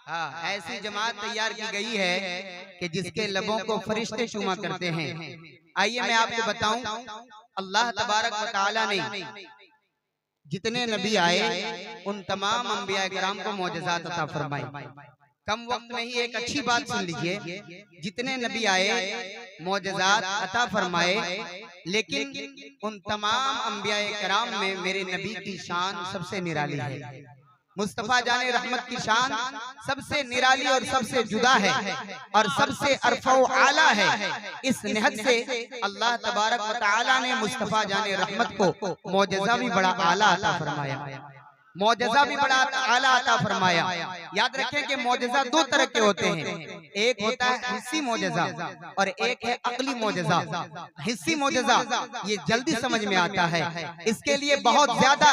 हाँ, ऐसी जमात तैयार की गई है कि जिसके लबों को फरिश्ते चूमा करते हैं। आइए मैं आपको बताऊं, अल्लाह तबारक व तआला ने जितने नबी आए उन तमाम अंबिया किराम को मोजज़ात अता फरमाए। कम वक्त में ही एक अच्छी बात सुन लीजिए, जितने नबी आए मोजज़ात अता फरमाए, लेकिन उन तमाम अंबिया किराम में मेरे नबी की शान सबसे निराली है। मुस्तफा जाने रहमत की शान सबसे निराली और सबसे जुदा है और सबसे अरफा व आला है। इस निहत से अल्लाह तबारक व तआला ने मुस्तफा जाने रहमत को मोजज़ा भी बड़ा आला अता फरमाया, मोजज़ा भी बड़ा आला अता फरमाया। याद रखें कि मोजज़ा दो तरह के होते हैं, एक होता है हिस्सी मोजज़ा और एक है अक्ली मोजज़ा। हिस्सी मोजज़ा ये जल्दी समझ में आता है, इसके लिए बहुत ज्यादा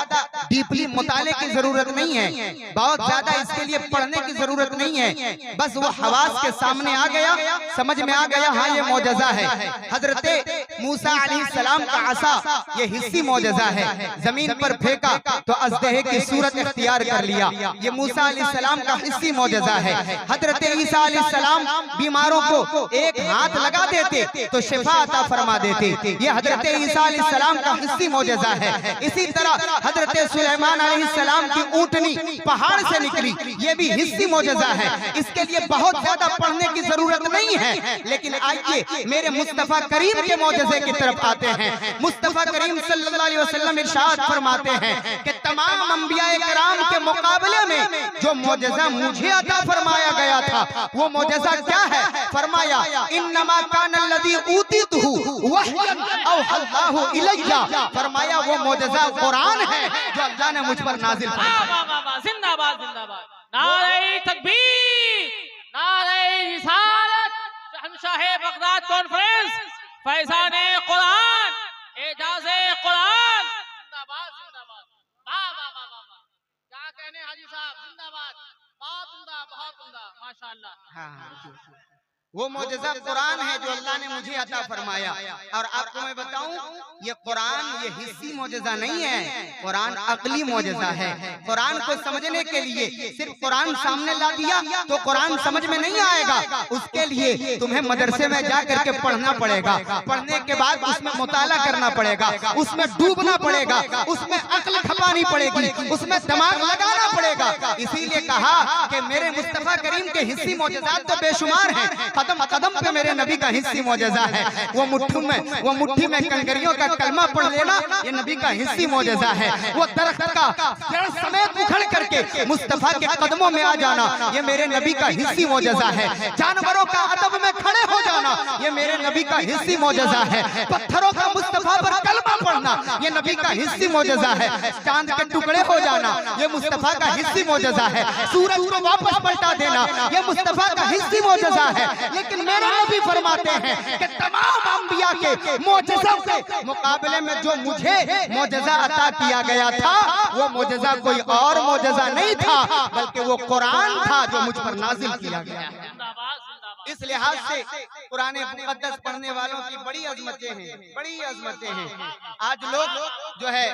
डीपली मुताले की जरूरत नहीं है, बहुत ज्यादा इसके लिए पढ़ने की जरूरत नहीं है। बस वो हवास के सामने आ गया, समझ में आ गया, हाँ ये मोजज़ा है। हजरते मूसा अलैहिस्सलाम का आसा ये हिस्सी मोजज़ा है, जमीन पर फेंका तो अज़दहे की सूरत इख्तियार कर लिया, ये मूसा अलैहिस्सलाम का हिस्सी मोजज़ा है। हजरत ईसा अलैहिस्सलाम बीमारों को एक हाथ लगा देते तो शिफा अता फरमा देते, ये हजरत ईसा अलैहिस्सलाम का हिस्सी मोजज़ा है। इसी तरह हजरत सुलेमान अलैहिस्सलाम की ऊंटनी पहाड़ से निकली, ये भी हिस्सी मोजज़ा है। इसके लिए बहुत ज्यादा पढ़ने की जरूरत नहीं है, लेकिन आइए मेरे मुस्तफा करीम के मोजज़े की तरफ आते हैं। मुस्तफा करीम सल्लल्लाहु अलैहि वसल्लम इरशाद फरमाते हैं कि तमाम अंबिया किराम के मुकाबले में जो मोजज़ा मुझे अता फरमाया गया था वो मोजज़ा क्या है? फरमाया इन्नमा काना लज़ी ऊतीतहु वहयन औहल्लाहु इलैया, फरमाया वो मोजज़ा कुरान है जो अल्लाह ने मुझ पर नाजिल फरमाया। जिंदाबाद जिंदाबाद, नारे तकबीर, नारे रिसालत, शहंशाह बगदाद कॉन्फ्रेंस, फैज़ाने कुरान, एजाज़े कुरान, जिंदाबाद जिंदाबाद। वाह वाह वाह वाह, क्या कहने हाजी साहब, जिंदाबाद, बहुत उम्दा, बहुत उम्दा, माशाअल्लाह। हाँ, वो मोजज़ा कुरान है जो अल्लाह ने मुझे अता फरमाया। और आपको मैं बताऊं, ये कुरान ये हिस्सी मोजज़ा नहीं है, कुरान अक्ली मोजज़ा है। कुरान को समझने के लिए सिर्फ कुरान सामने ला दिया तो कुरान समझ में नहीं आएगा, उसके लिए तुम्हें मदरसे में जा करके पढ़ना पड़ेगा, पढ़ने के बाद उसमें मुताला करना पड़ेगा, उसमें डूबना पड़ेगा, उसमें अक्ल खपानी पड़ेगी, उसमें दिमाग लगाना पड़ेगा। इसीलिए कहा कि मेरे मुस्तफा करीम के हिस्सी मोजज़ात तो बेशुमार हैं, कदम कदम पे मेरे नबी का हिस्सी मोजज़ा है। वो मुट्ठी में कंकरियों का कलमा पढ़ लेना ये नबी का हिस्सी मोजज़ा है। वो दरख्त का जड़ समेत उखड़ करके मुस्तफा के कदमों में आ जाना ये मेरे नबी का हिस्सी मोजज़ा है। जानवरों का अदब में खड़े हो जाना ये मेरे नबी का हिस्सी मोजज़ा है। पत्थरों का मुस्तफा पर कलमा पढ़ना ये नबी का हिस्सी मोजज़ा है। चांद के टुकड़े हो जाना ये मुस्तफा का हिस्सी मोजज़ा है। सूरज को वापस पलटा देना ये मुस्तफा का हिस्सी मोजज़ा है। लेकिन मेरे नबी फरमाते हैं कि तमाम अंबिया के मोजज़ों के मुकाबले में जो मुझे मोजज़ा अता किया गया था वो मोजज़ा कोई और मोजज़ा नहीं था, बल्कि वो कुरान था जो मुझ पर नाजिल किया गया। इस लिहाज से कुरान मुक़द्दस पढ़ने वालों की बड़ी अज़मतें हैं, बड़ी अज़मतें हैं। आज लोग जो है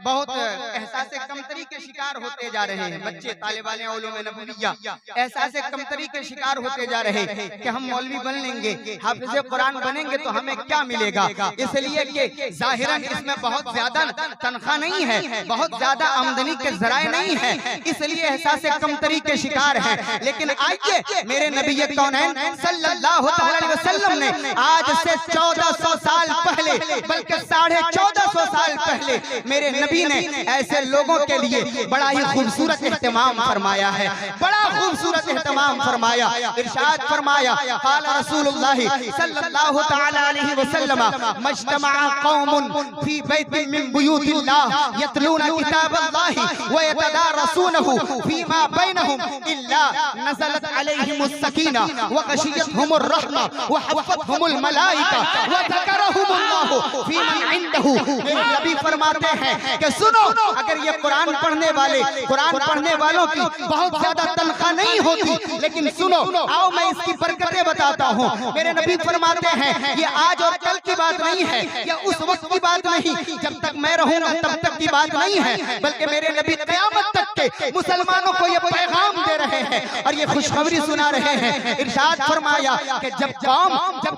बहुत एहसास कमतरी के शिकार होते जा रहे हैं। बच्चे तालिबान उलूम नबविय्या एहसास कमतरी के शिकार होते जा रहे हैं कि हम मौलवी बन लेंगे, हाफिज़े कुरान बनेंगे तो हमें क्या मिलेगा, इसलिए कि ज़ाहिरन इसमें बहुत ज्यादा तनख्वाह नहीं है, बहुत ज्यादा आमदनी के ज़राए नहीं है, इसलिए एहसास कमतरी के शिकार है। लेकिन आइए मेरे नबी कौनैन सल्लल्लाहु अलैहि वसल्लम ने आज से 1400 साल पहले, बल्कि 1450 साल पहले मेरे नबी ने ऐसे लोगों के लिए बड़ा ही खूबसूरत इख्तिमाम फरमाया है, बड़ा खूबसूरत इख्तिमाम फरमाया। इरशाद फरमाया क़ाल रसूलुल्लाह सल्लल्लाहु तआला अलैहि वसल्लम मज्तमा कौमुन फी बैतिन मिन बुयूतिल्लाह यतलूना किताबल्लाह व यतदारसूनहु फीमा बैनहुम इल्ला नज़लत अलैहिमुस सकीना व गशियतहुमुर रहमा व हफ़्फ़तहुमुल मलाइका व ज़करहुमुल्लाहु फी मन इंदहु। मेरे नबी फरमाते हैं कि सुनो, अगर ये कुरान पढ़ने वालों की बहुत ज्यादा तनख्वाह नहीं होती, लेकिन सुनो, आओ मैं इसकी बरकतें बताता हूँ। मेरे नबी फरमाते हैं ये आज और कल की बात नहीं है, ये उस वक्त की बात नहीं, जब तक मैं रहूंगा तब तक की बात नहीं है, बल्कि मेरे नबी क़यामत तक के मुसलमानों को ये पैगाम दे रहे हैं और ये खुशखबरी सुना रहे हैं। इरशाद फरमाया कि जब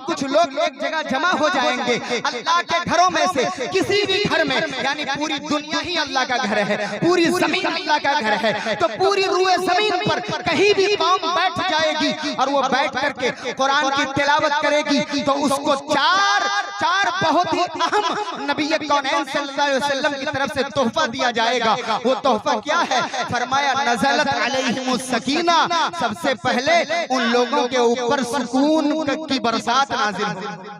कुछ लोग एक जगह जमा हो जाएंगे अल्लाह के घरों में से किसी भी घर में, यानी पूरी दुनिया ही अल्लाह का घर है, पूरी जमीन अल्लाह का घर है, तो पूरी रूए जमीन पर कहीं भी कौम बैठ जाएगी और वो बैठ करके कुरान की तिलावत करेगी तो उसको चार बहुत ही अहम नबी कौनैन सल्लल्लाहु अलैहि वसल्लम की तरफ से तोहफा दिया जाएगा। वो तोहफा क्या है? फरमाया नज़लत अलैहिमुस सकीना, सबसे पहले उन लोगों के ऊपर सुकून की बरसात नाजिल होगी,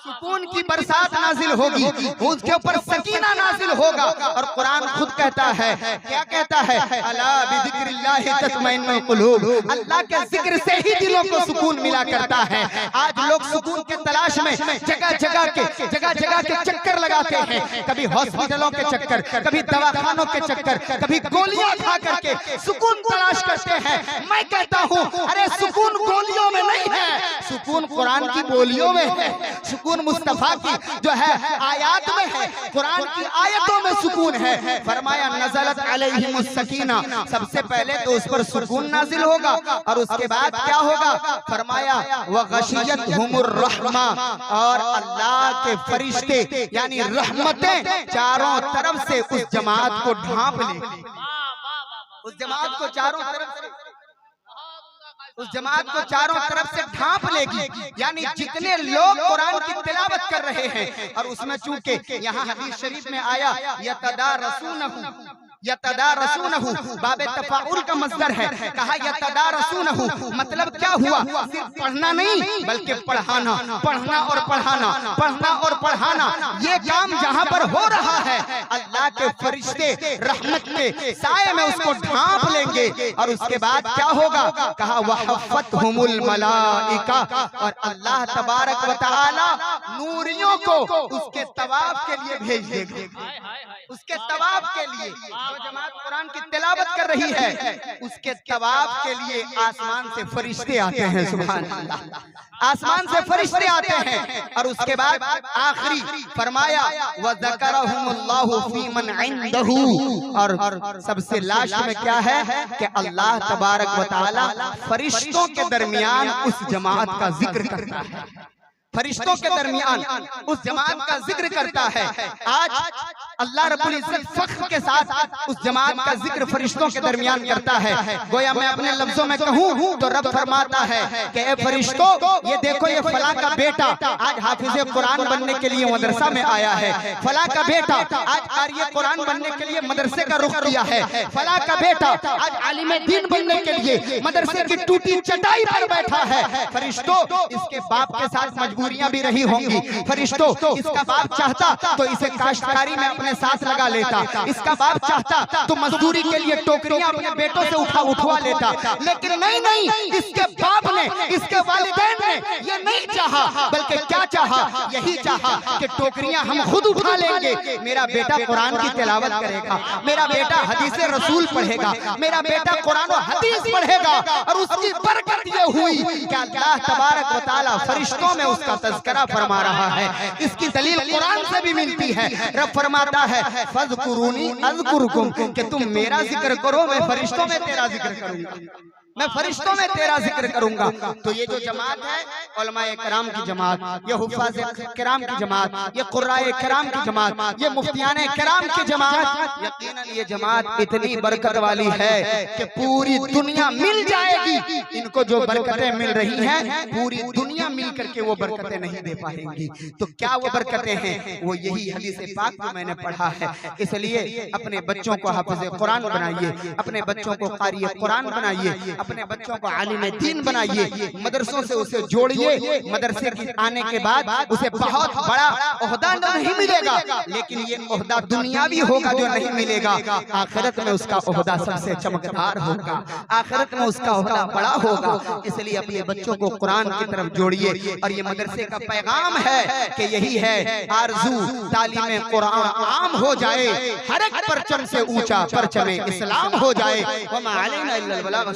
सुकून की बरसात नाजिल होगी, उसके ऊपर सकीना नाजिल होगा। और कुरान खुद कहता है, क्या कहता है? अला बिज़िक्रिल्लाहि तत्मइन्नुल कुलूब, अल्लाह के जिक्र से ही दिलों को सुकून मिला करता है। आज लोग सुकून के तलाश में जगह जगह के चक्कर लगाते हैं, कभी हॉस्पिटलों के चक्कर, कभी दवाखानों के चक्कर, कभी गोलियां खा करके सुकून तलाश करते हैं। मैं कहता हूँ अरे सुकून गोलियों में नहीं है, सुकून कुरान की बोलियों में है, सुकून मुस्तफा की जो है आयात में है, कुरान की आयतों में सुकून है। फरमाया नज़लत अलैहिमुस सकीना, सबसे पहले तो उस पर सुकून नाजिल होगा और उसके बाद क्या होगा? फरमाया व गशियतहुमुर रहमा, और अल्लाह के फरिश्ते यानी रहमतें चारों तरफ से उस जमात को ढांप लेंगी, उस जमात को चारों तरफ से चारों तरफ से ढांप लेगी। यानी जितने लोग कुरान की तिलावत कर रहे हैं, और उसमें चूंकि यहाँ हदीस शरीफ में आया यतदारसूनहु, बाबे तफाउल का मस्दर है, कहा यतदारसूनहु, मतलब क्या हुआ? सिर्फ पढ़ना नहीं बल्कि पढ़ाना, पढ़ना और पढ़ाना, पढ़ना और पढ़ाना, ये काम जहाँ पर हो रहा है अल्लाह के फरिश्ते रहमत के साए में उसको ढांप लेंगे। और उसके बाद क्या होगा? कहा वहफ़तहुमुल मलाइका, और अल्लाह तबारक व तआला नूरियों को उसके तवाफ के लिए भेज देगा, उसके तवाफ के लिए। जो जमात कुरान की तिलावत कर रही है उसके तवाफ के लिए आसमान से फरिश्ते आते हैं, सुभान अल्लाह, आसमान से फरिश्ते आते हैं। और उसके बाद आखिरी फरमाया व ज़करहुमुल्लाहु फी मन इंदहु, और सबसे लास्ट में क्या है कि अल्लाह तबारक व तआला फरिश्तों के दरमियान उस जमात का जिक्र करता है, फरिश्तों के दरमियान उस जमात का जिक्र करता है। आज अल्लाह रब्बुल इज्जत फख्र के साथ उस जमात का जिक्र फरिश्तों के दरमियान करता है। गोया मैं अपने लफ्जों में कहूँ तो रब फरमाता है कि ए फरिश्तों, ये देखो ये फला का बेटा आज हाफिज़े कुरान बनने के लिए मदरसा में आया है, फला का बेटा आज क़ारिए कुरान बनने के लिए मदरसे का रुख किया है, फला का बेटा आज आलिम दीन बनने के लिए मदरसे की टूटी चटाई पर बैठा है। फरिश्तों, इसके बाप के साथ मजबूरियां भी रही होंगी। फरिश्तों, इसका बाप चाहता तो इसे काश्तकारी में अपने साथ लगा लेता, इसका बाप चाहता तो मजदूरी के लिए टोकरियां अपने बेटों से उठवा लेता, लेकिन नहीं, इसके बाप ने, इसके वालिदैन ने ये नहीं चाहा, बल्कि क्या चाहा? यही चाहा कि टोकरियां हम खुद उठा लेंगे, मेरा बेटा कुरान की तिलावत करेगा, मेरा बेटा हदीस रसूल पढ़ेगा, मेरा बेटा कुरान और हदीस पढ़ेगा, और उसकी बरकत ये हुई कि अल्लाह तबारक व तआला फरिश्तों में उसका तज़किरा फरमा रहा है। इसकी दलील कुरान से भी मिलती है। रब फरमाता है फज़कुरूनी अज़कुरुकुम, कि तुम मेरा जिक्र करो मैं फरिश्तों में तेरा जिक्र करूंगा, मैं फरिश्तों में तेरा जिक्र करूंगा। तो ये जो जमात है उलमाए किराम की जमात, ये हुफ़ाज़ किराम की जमात, ये कुर्राए किराम की जमात, ये मुफ्तियाने किराम की जमात, यकीनन ये जमात इतनी बरकत वाली है कि पूरी दुनिया मिल जाएगी। इनको जो बरकतें मिल रही हैं पूरी दुनिया मिल करके वो बरकतें नहीं दे पाएंगी। तो क्या वो बरकतें हैं? वो यही हदीस पाक जो मैंने पढ़ा है। इसलिए अपने बच्चों को हाफिज़ कुरान बनाइए, अपने बच्चों को क़ारी कुरान बनाइए, अपने बच्चों को आलिम दीन बनाइए, मदरसों से उसे जोड़िए। मदरसे के आने के बाद उसे बहुत बड़ा ओहदा नहीं मिलेगा, लेकिन ये ओहदा दुनियावी होगा जो नहीं मिलेगा। आखिरत में उसका ओहदा सबसे चमकदार होगा, आखिरत में उसका ओहदा बड़ा होगा। इसलिए अपने बच्चों को कुरान की तरफ जोड़िए। और ये मदरसे का पैगाम है कि यही है आरजू, तालीम कुरान आम हो जाए, हर एक परचम से ऊंचा परचम इस्लाम हो जाए। वमा अलैना इल्लल बलाग।